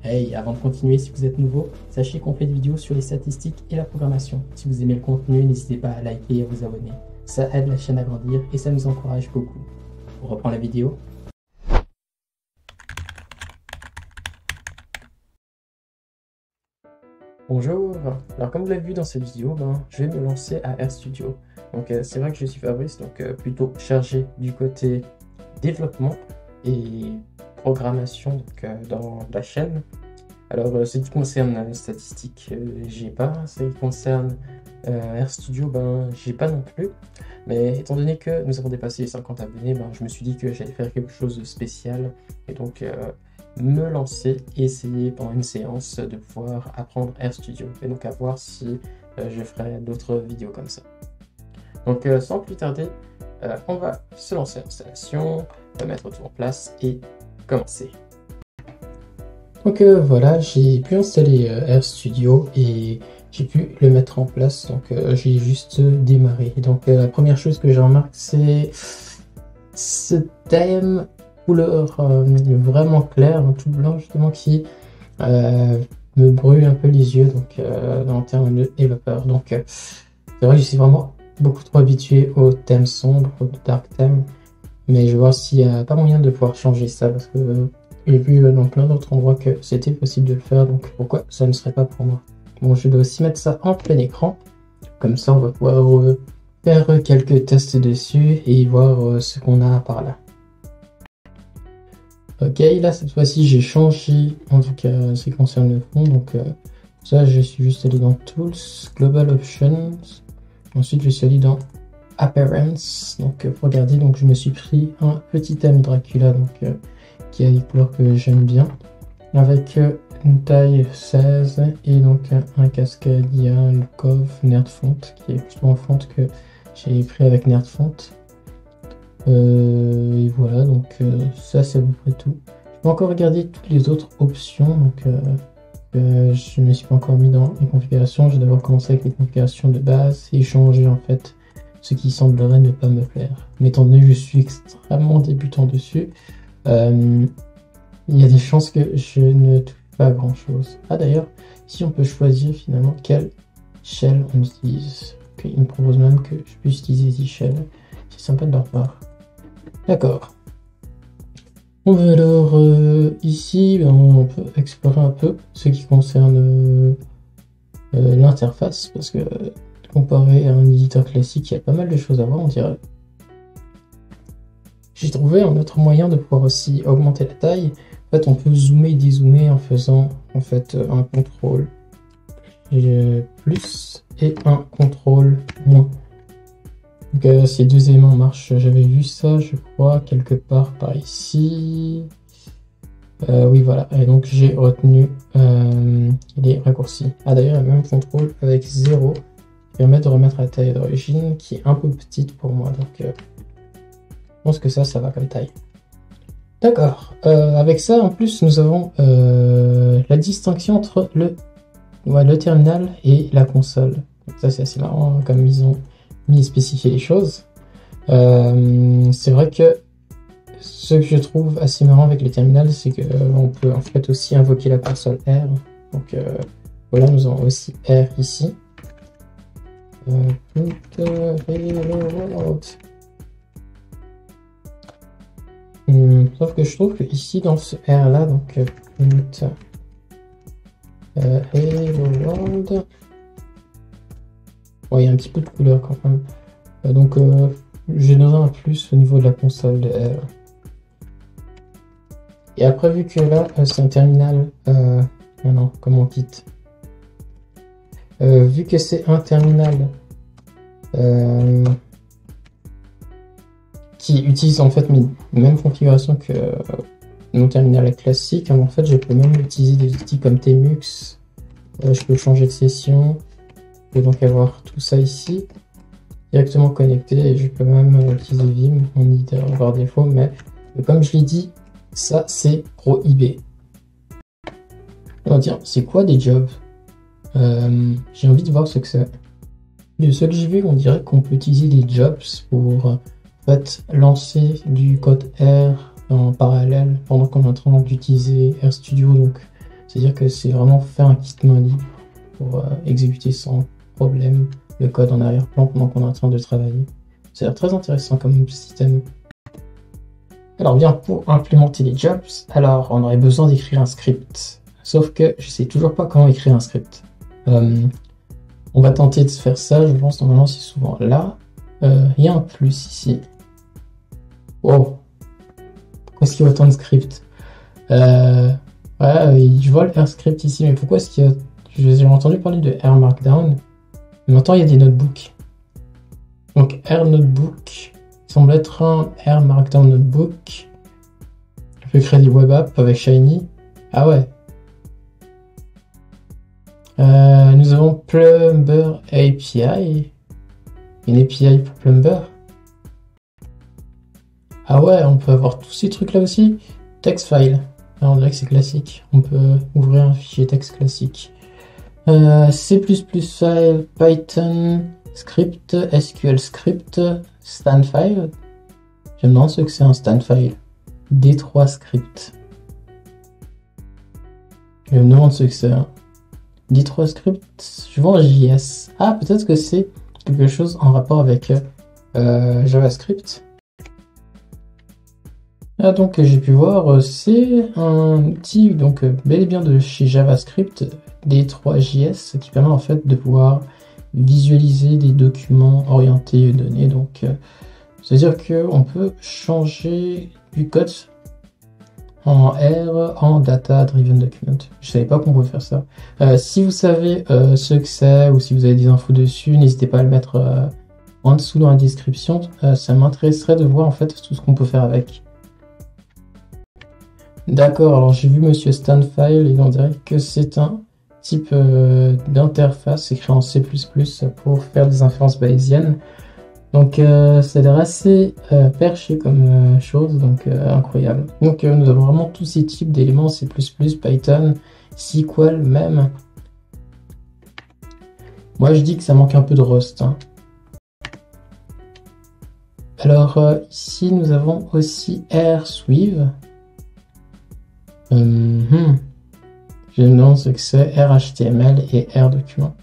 Hey, avant de continuer, si vous êtes nouveau, sachez qu'on fait des vidéos sur les statistiques et la programmation. Si vous aimez le contenu, n'hésitez pas à liker et à vous abonner. Ça aide la chaîne à grandir et ça nous encourage beaucoup. On reprend la vidéo. Bonjour, alors comme vous l'avez vu dans cette vidéo, je vais me lancer à RStudio. Donc c'est vrai que je suis Fabrice, donc plutôt chargé du côté développement et programmation dans la chaîne. Alors ce qui concerne les statistiques, j'ai pas. Ce qui concerne RStudio, j'ai pas non plus. Mais étant donné que nous avons dépassé les 50 abonnés, je me suis dit que j'allais faire quelque chose de spécial et donc me lancer et essayer pendant une séance de pouvoir apprendre RStudio et donc à voir si je ferai d'autres vidéos comme ça. Donc sans plus tarder, on va se lancer en installation, mettre tout en place et commencer. Donc voilà, j'ai pu installer RStudio et j'ai pu le mettre en place, donc j'ai juste démarré. Donc la première chose que je remarque, c'est ce thème couleur vraiment clair, tout blanc justement, qui me brûle un peu les yeux donc en termes de développeur. Donc c'est vrai que je suis vraiment beaucoup trop habitué au thème sombre, au dark theme, mais je vais voir s'il n'y a pas moyen de pouvoir changer ça, parce que j'ai vu dans plein d'autres endroits que c'était possible de le faire, donc pourquoi ça ne serait pas pour moi. Bon, je dois aussi mettre ça en plein écran, comme ça on va pouvoir faire quelques tests dessus et voir ce qu'on a par là. Ok, là cette fois-ci j'ai changé en tout cas ce qui concerne le fond, donc ça je suis juste allé dans Tools, Global Options, ensuite je suis allé dans Appearance, donc pour regarder, donc je me suis pris un petit thème Dracula, donc qui a des couleurs que j'aime bien, avec une taille 16 et donc un Cascadia Lukov Nerdfont, qui est plutôt en font que j'ai pris avec Nerdfont. Et voilà, donc ça c'est à peu près tout. Je peux encore regarder toutes les autres options, donc je ne me suis pas encore mis dans les configurations. Je vais d'abord commencer avec les configurations de base et changer en fait ce qui semblerait ne pas me plaire. Mais étant donné que je suis extrêmement débutant dessus, il y a des chances que je ne touche pas à grand chose. Ah d'ailleurs, ici on peut choisir finalement quelle shell on utilise. Okay, il me propose même que je puisse utiliser des shells. C'est sympa de leur part. D'accord. On va alors ici, on peut explorer un peu ce qui concerne l'interface, parce que comparé à un éditeur classique, il y a pas mal de choses à voir, on dirait. J'ai trouvé un autre moyen de pouvoir aussi augmenter la taille. En fait, on peut zoomer et dézoomer en faisant en fait un contrôle plus et un contrôle moins. Donc ces deux éléments marchent. J'avais vu ça, je crois, quelque part par ici. Oui, voilà. Et donc j'ai retenu les raccourcis. Ah d'ailleurs, le même contrôle avec 0 qui permet de remettre la taille d'origine, qui est un peu petite pour moi. Donc je pense que ça va comme taille. D'accord. Avec ça, en plus, nous avons la distinction entre le terminal et la console. Donc ça, c'est assez marrant, comme ils ont mis et spécifié les choses. C'est vrai que ce que je trouve assez marrant avec les terminals, c'est qu'on peut en fait aussi invoquer la console R. Donc voilà, nous avons aussi R ici. Sauf que je trouve que ici dans ce R là, donc Hello World, il y a un petit peu de couleur quand même. Donc j'ai donné un plus au niveau de la console de R. Et après, vu que là c'est un terminal, non, comment on quitte, vu que c'est un terminal qui utilise en fait mes mêmes configurations que mon terminal classique, en fait je peux même utiliser des outils comme Tmux, je peux changer de session, je peux donc avoir tout ça ici directement connecté, et je peux même utiliser Vim, mon éditeur par défaut, mais comme je l'ai dit, ça c'est prohibé. On va dire, c'est quoi des jobs? J'ai envie de voir ce que c'est. De ce que j'ai vu, on dirait qu'on peut utiliser des jobs pour en fait lancer du code R en parallèle pendant qu'on est en train d'utiliser RStudio, donc C'est-à-dire que c'est vraiment faire un kit main libre pour exécuter sans problème le code en arrière-plan pendant qu'on est en train de travailler. Ça a l'air très intéressant comme système. Alors bien, pour implémenter les jobs, alors on aurait besoin d'écrire un script. Sauf que je sais toujours pas comment écrire un script. On va tenter de faire ça, je pense normalement c'est souvent là. Il y a un plus ici. Wow. Pourquoi est-ce qu'il y a autant de scripts? Ouais, je vois le R script ici, mais pourquoi est-ce qu'il y a... J'ai entendu parler de R Markdown, mais maintenant il y a des notebooks. Donc R Notebook, il semble être un R Markdown Notebook. Je peux créer des web apps avec Shiny. Ah ouais. Nous avons Plumber API. Une API pour Plumber. Ah ouais, on peut avoir tous ces trucs là aussi. Text file. Ah, on dirait que c'est classique. On peut ouvrir un fichier texte classique. C++ file, Python script, SQL script, stand file. Je me demande ce que c'est un stand file. D3 script. Je me demande ce que c'est. D3 script, je vois en JS. Ah, peut-être que c'est quelque chose en rapport avec JavaScript. Ah, donc j'ai pu voir, c'est un outil donc bel et bien de chez JavaScript, D3JS, qui permet en fait de pouvoir visualiser des documents orientés données. Donc c'est-à-dire qu'on peut changer du code en R en Data Driven Document. Je savais pas qu'on pouvait faire ça. Si vous savez ce que c'est ou si vous avez des infos dessus, n'hésitez pas à le mettre en dessous dans la description. Ça m'intéresserait de voir en fait tout ce qu'on peut faire avec. D'accord, alors j'ai vu Monsieur Standfile et on dirait que c'est un type d'interface écrit en C++ pour faire des inférences bayésiennes. Donc ça a l'air assez perché comme chose, donc incroyable. Donc nous avons vraiment tous ces types d'éléments C++, Python, SQL même. Moi je dis que ça manque un peu de Rust. Hein. Alors ici nous avons aussi RSweave. Je me demande ce que c'est RHTML et RDocument.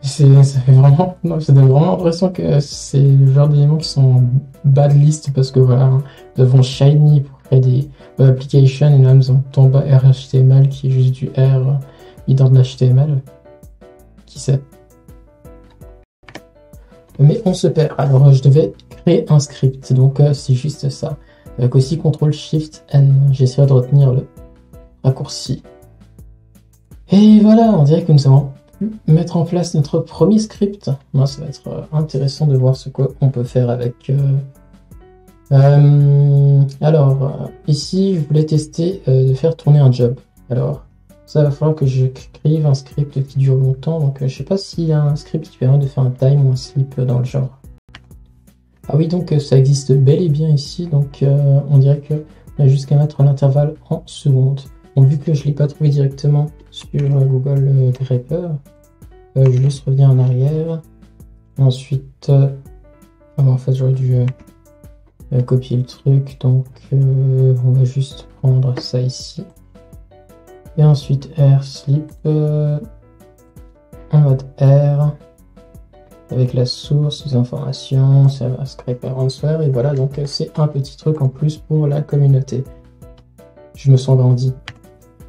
Ça fait vraiment, ça donne vraiment l'impression que c'est le genre d'éléments qui sont en bas de liste parce que voilà, hein, nous avons Shiny pour créer des web applications et là nous avons tout en bas RHTML qui est juste du R mis dans de l'HTML. Qui sait? Mais on se perd. Alors je devais créer un script, donc c'est juste ça. Avec aussi CTRL-SHIFT-N. J'essaierai de retenir le raccourci. Et voilà, on dirait que nous avons pu mettre en place notre premier script. Moi, ça va être intéressant de voir ce qu'on peut faire avec. Alors, ici, je voulais tester de faire tourner un job. Alors, ça va falloir que j'écrive un script qui dure longtemps. Donc, je sais pas s'il y a un script qui permet de faire un time ou un sleep dans le genre. Ah oui, donc ça existe bel et bien ici. Donc, on dirait que on a jusqu'à mettre l'intervalle en secondes. Donc, vu que je ne l'ai pas trouvé directement sur Google Grepper, je laisse revenir en arrière. Ensuite, en fait, j'aurais dû copier le truc. Donc, on va juste prendre ça ici. Et ensuite, R sleep en mode R avec la source, les informations, server scraper answer. Et voilà, donc c'est un petit truc en plus pour la communauté. Je me sens grandi.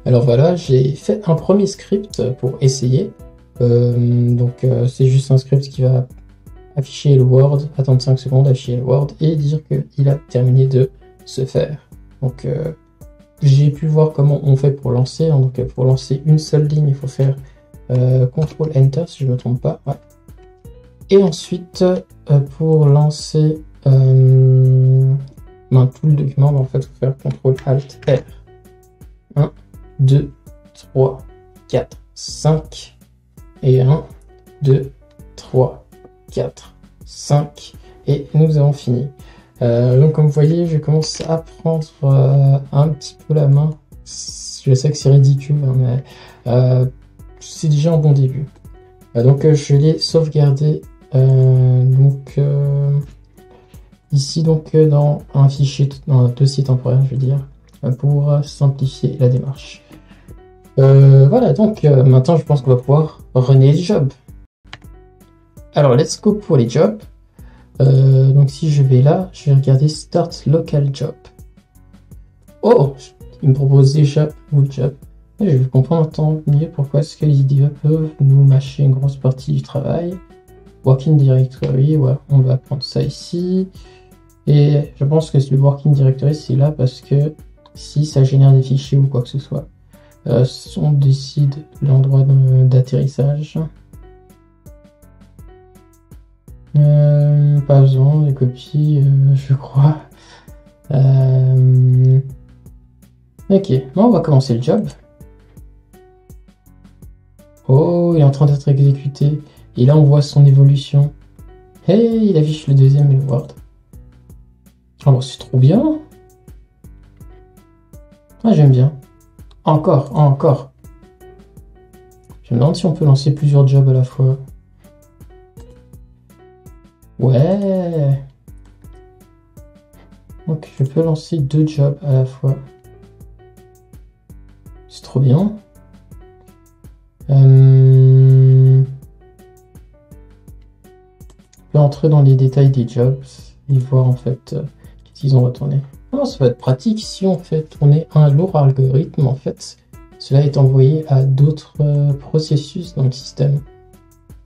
Alors voilà, j'ai fait un premier script pour essayer. Donc c'est juste un script qui va afficher le Word, attendre 5 secondes, afficher le Word et dire qu'il a terminé de se faire. Donc j'ai pu voir comment on fait pour lancer. Hein. Donc pour lancer une seule ligne, il faut faire CTRL Enter si je ne me trompe pas. Ouais. Et ensuite, pour lancer tout le document, en fait, il faut faire CTRL Alt R. 1, 2, 3, 4, 5. Et 1, 2, 3, 4, 5. Et nous avons fini. Donc, comme vous voyez, je commence à prendre un petit peu la main. Je sais que c'est ridicule, hein, mais c'est déjà un bon début. Donc, je l'ai sauvegardé. Ici donc dans un fichier, dans un dossier temporaire je veux dire, pour simplifier la démarche. Voilà, donc maintenant je pense qu'on va pouvoir runner les jobs. Alors, let's go pour les jobs. Donc si je vais là, je vais regarder Start Local Job. Oh, il me propose déjà un job. Et je comprends maintenant mieux pourquoi est-ce que les IDE peuvent nous mâcher une grosse partie du travail. Working Directory, ouais, on va prendre ça ici. Et je pense que le Working Directory, c'est là parce que si ça génère des fichiers ou quoi que ce soit, on décide l'endroit d'atterrissage. Pas besoin, les copies, je crois. Ok, bon, on va commencer le job. Oh, il est en train d'être exécuté. Et là, on voit son évolution. Hey, il affiche le deuxième Word. Oh, c'est trop bien. Ah, j'aime bien. Encore, encore. Je me demande si on peut lancer plusieurs jobs à la fois. Ouais. Donc, je peux lancer 2 jobs à la fois. C'est trop bien. On peut entrer dans les détails des jobs et voir en fait qu'est-ce qu'ils ont retourné. Oh, ça va être pratique si on fait tourner un lourd algorithme. En fait, cela est envoyé à d'autres processus dans le système.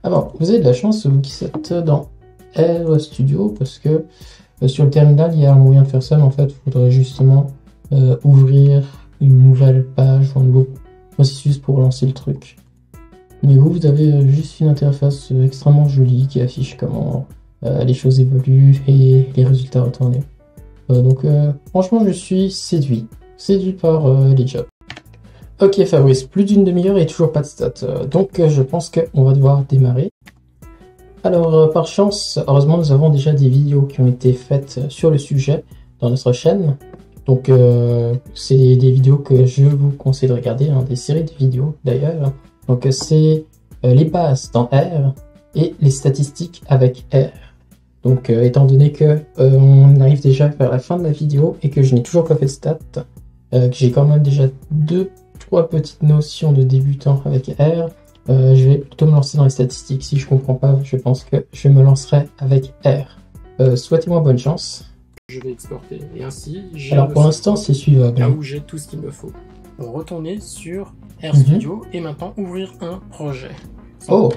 Alors, vous avez de la chance, vous qui êtes dans RStudio, parce que sur le terminal, il y a un moyen de faire ça, mais en fait, il faudrait justement ouvrir une nouvelle page ou un nouveau processus pour lancer le truc. Mais vous avez juste une interface extrêmement jolie qui affiche comment les choses évoluent et les résultats retournés. Donc franchement, je suis séduit par les jobs. Ok Fabrice, plus d'une demi-heure et toujours pas de stats. Donc je pense qu'on va devoir démarrer. Alors par chance, heureusement nous avons déjà des vidéos qui ont été faites sur le sujet dans notre chaîne. Donc c'est des vidéos que je vous conseille de regarder, hein, des séries de vidéos d'ailleurs. Donc c'est les bases dans R et les statistiques avec R. Donc étant donné que on arrive déjà vers la fin de la vidéo et que je n'ai toujours pas fait de stats, que j'ai quand même déjà 2-3 petites notions de débutant avec R, je vais plutôt me lancer dans les statistiques. Si je comprends pas, je pense que je me lancerai avec R. Souhaitez-moi bonne chance. Je vais exporter et ainsi alors pour l'instant c'est suivable. Là où j'ai tout ce qu'il me faut. On retourner sur RStudio et maintenant ouvrir un projet. Oh,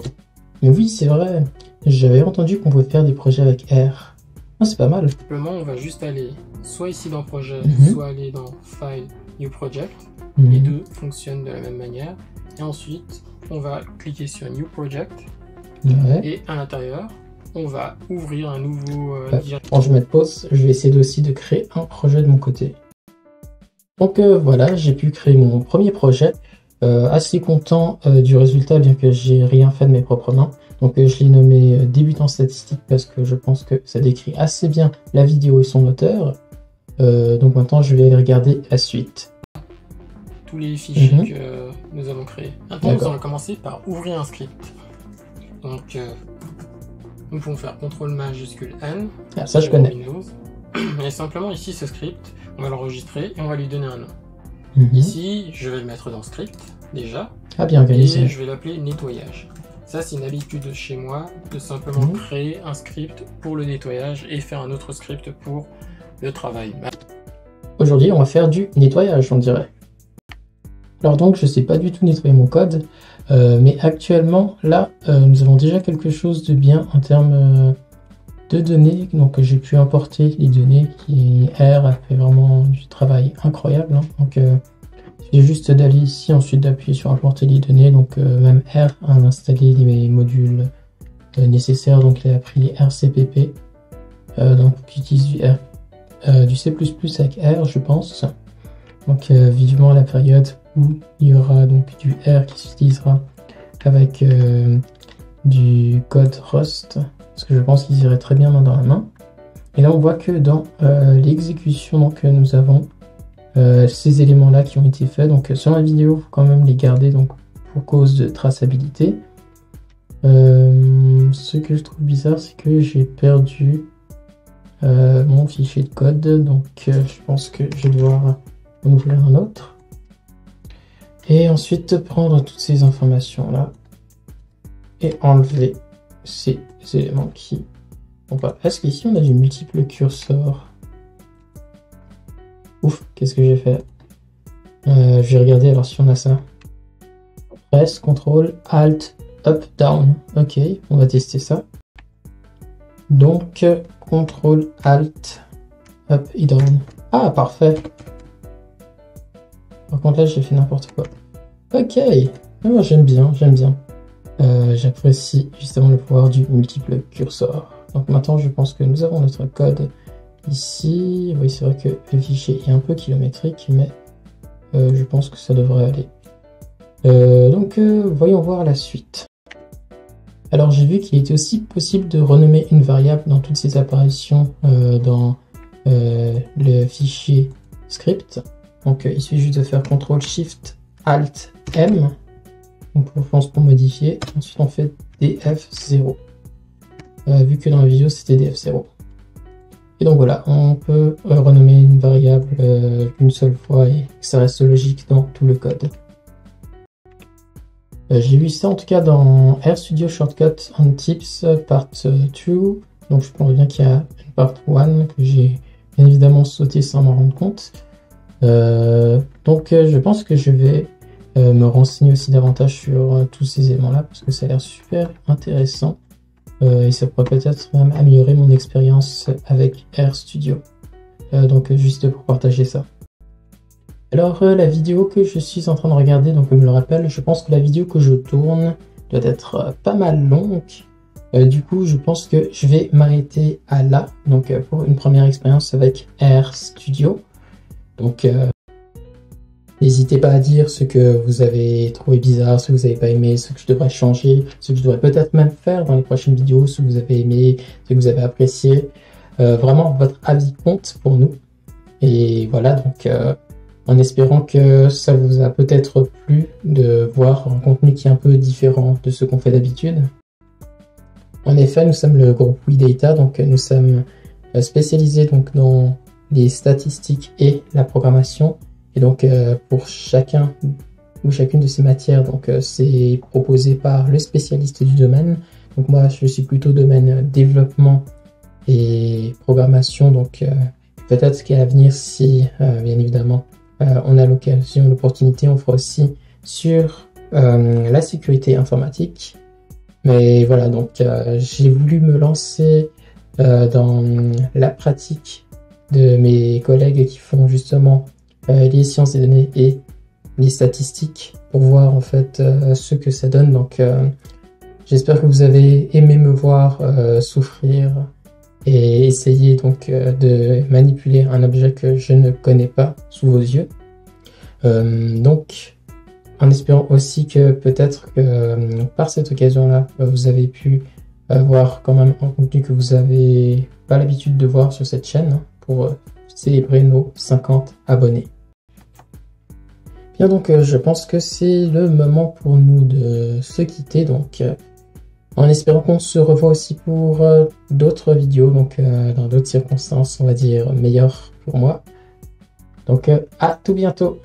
mais oui c'est vrai, j'avais entendu qu'on pouvait faire des projets avec R. Ah, c'est pas mal. Simplement on va juste aller soit ici dans projet, soit aller dans File, New Project. Les deux fonctionnent de la même manière. Et ensuite on va cliquer sur New Project. Et à l'intérieur on va ouvrir un nouveau quand je vais mettre pause, je vais essayer aussi de créer un projet de mon côté. Donc voilà, j'ai pu créer mon premier projet. Assez content du résultat, bien que j'ai rien fait de mes propres mains. Donc je l'ai nommé débutant statistique parce que je pense que ça décrit assez bien la vidéo et son auteur. Donc maintenant je vais aller regarder la suite. Tous les fichiers que nous avons créés. Maintenant nous allons commencer par ouvrir un script. Donc nous pouvons faire CTRL majuscule N. Ah, ça je connais. Windows. Et simplement ici ce script, on va l'enregistrer et on va lui donner un nom. Ici, je vais le mettre dans script déjà. Ah, bien organisé. Et je vais l'appeler nettoyage. Ça, c'est une habitude chez moi de simplement créer un script pour le nettoyage et faire un autre script pour le travail. Aujourd'hui, on va faire du nettoyage, on dirait. Alors donc, je sais pas du tout nettoyer mon code, mais actuellement, là, nous avons déjà quelque chose de bien en termes de données. Donc, j'ai pu importer les données qui R a fait vraiment du travail incroyable. Hein. Donc, j'ai juste d'aller ici, ensuite d'appuyer sur importer les données. Donc, même R a installé les modules nécessaires. Donc, il a appris RCPP, donc qui utilise du C++ avec R, je pense. Donc, vivement la période où il y aura donc du R qui s'utilisera avec du code Rust, parce que je pense qu'ils iraient très bien main dans la main. Et là, on voit que dans l'exécution, donc nous avons ces éléments-là qui ont été faits. Donc sur la vidéo, il faut quand même les garder donc pour cause de traçabilité. Ce que je trouve bizarre, c'est que j'ai perdu mon fichier de code, donc je pense que je vais devoir en ouvrir un autre. Et ensuite prendre toutes ces informations là et enlever ces éléments qui vont pas. Est-ce qu'ici on a du multiple curseur? Ouf, qu'est-ce que j'ai fait? Je vais regarder alors si on a ça. Press, CTRL, ALT, UP, DOWN. Ok, on va tester ça. Donc, CTRL, ALT, UP et DOWN. Ah, parfait. Par contre là, j'ai fait n'importe quoi. Ok, oh, j'aime bien, j'aime bien. J'apprécie justement le pouvoir du multiple curseur. Donc maintenant, je pense que nous avons notre code ici. Oui, c'est vrai que le fichier est un peu kilométrique, mais je pense que ça devrait aller. Donc, voyons voir la suite. Alors, j'ai vu qu'il était aussi possible de renommer une variable dans toutes ces apparitions dans le fichier script. Donc, il suffit juste de faire CTRL-SHIFT-ALT-M. Donc, je pense pour modifier. Ensuite, on fait df0. Vu que dans la vidéo, c'était df0. Et donc voilà, on peut renommer une variable une seule fois et que ça reste logique dans tout le code. J'ai vu ça en tout cas dans RStudio Shortcut and Tips Part 2. Donc je pense bien qu'il y a une Part 1 que j'ai bien évidemment sauté sans m'en rendre compte. Donc je pense que je vais me renseigner aussi davantage sur tous ces éléments-là parce que ça a l'air super intéressant. Et ça pourrait peut-être même améliorer mon expérience avec RStudio. Donc juste pour partager ça. Alors la vidéo que je suis en train de regarder, donc je me le rappelle, je pense que la vidéo que je tourne doit être pas mal longue. Du coup je pense que je vais m'arrêter à là. Donc pour une première expérience avec RStudio. Donc n'hésitez pas à dire ce que vous avez trouvé bizarre, ce que vous n'avez pas aimé, ce que je devrais changer, ce que je devrais peut-être même faire dans les prochaines vidéos, ce que vous avez aimé, ce que vous avez apprécié. Vraiment, votre avis compte pour nous. Et voilà, donc en espérant que ça vous a peut-être plu de voir un contenu qui est un peu différent de ce qu'on fait d'habitude. En effet, nous sommes le groupe WeData, donc nous sommes spécialisés donc, dans les statistiques et la programmation. Et donc pour chacun ou chacune de ces matières, donc c'est proposé par le spécialiste du domaine. Donc moi je suis plutôt domaine développement et programmation, donc peut-être qu'à l'avenir si bien évidemment on a l'occasion, l'opportunité, on fera aussi sur la sécurité informatique. Mais voilà, donc j'ai voulu me lancer dans la pratique de mes collègues qui font justement les sciences des données et les statistiques pour voir en fait ce que ça donne. Donc j'espère que vous avez aimé me voir souffrir et essayer donc de manipuler un objet que je ne connais pas sous vos yeux. Donc en espérant aussi que peut-être que par cette occasion là vous avez pu voir quand même un contenu que vous n'avez pas l'habitude de voir sur cette chaîne pour célébrer nos 50 abonnés. Bien, donc je pense que c'est le moment pour nous de se quitter, donc en espérant qu'on se revoit aussi pour d'autres vidéos, donc dans d'autres circonstances, on va dire meilleures pour moi. Donc à tout bientôt.